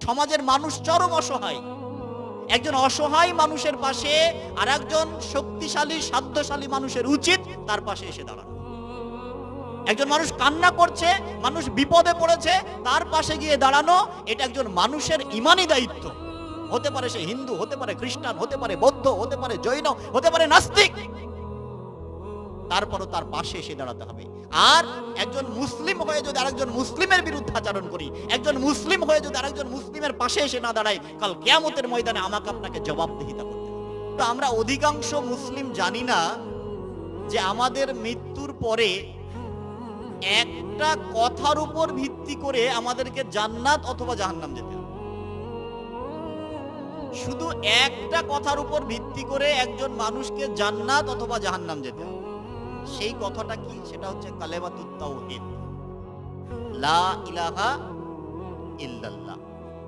সমাজের মানুষ চরম অসহায়। একজন অসহায় মানুষের পাশে আর একজন শক্তিশালী সাধ্যশালী মানুষের উচিত তার পাশে এসে দাঁড়ানো। একজন মানুষ কান্না করছে, মানুষ বিপদে পড়েছে, তার পাশে গিয়ে দাঁড়ানো, এটা একজন মানুষের ঈমানি দায়িত্ব। হতে পারে সে হিন্দু, হতে পারে খ্রিস্টান, হতে পারে বৌদ্ধ, হতে পারে জৈন, হতে পারে নাস্তিক, তারপরও তার পাশে এসে দাঁড়াতে হবে। আর একজন মুসলিম হয়ে যদি আরেকজন মুসলিমের বিরুদ্ধে আচরণ করি, একজন মুসলিম হয়ে যদি আরেকজন মুসলিমের পাশে এসে না দাঁড়াই, কাল কিয়ামতের ময়দানে আমাকে আপনাকে জবাবদিহিতা করতে হবে। তো আমরা অধিকাংশ মুসলিম জানি না যে আমাদের মৃত্যুর পরে একটা কথার উপর ভিত্তি করে আমাদেরকে জান্নাত অথবা জাহান্নাম যেতে হবে। শুধু একটা কথার উপর ভিত্তি করে একজন মানুষকে জান্নাত অথবা জাহান্নাম যেতে হবে। সেই কথাটা কি? সেটা হচ্ছে কালেমাতুত তাওহীদ, লা ইলাহা ইল্লাল্লাহ।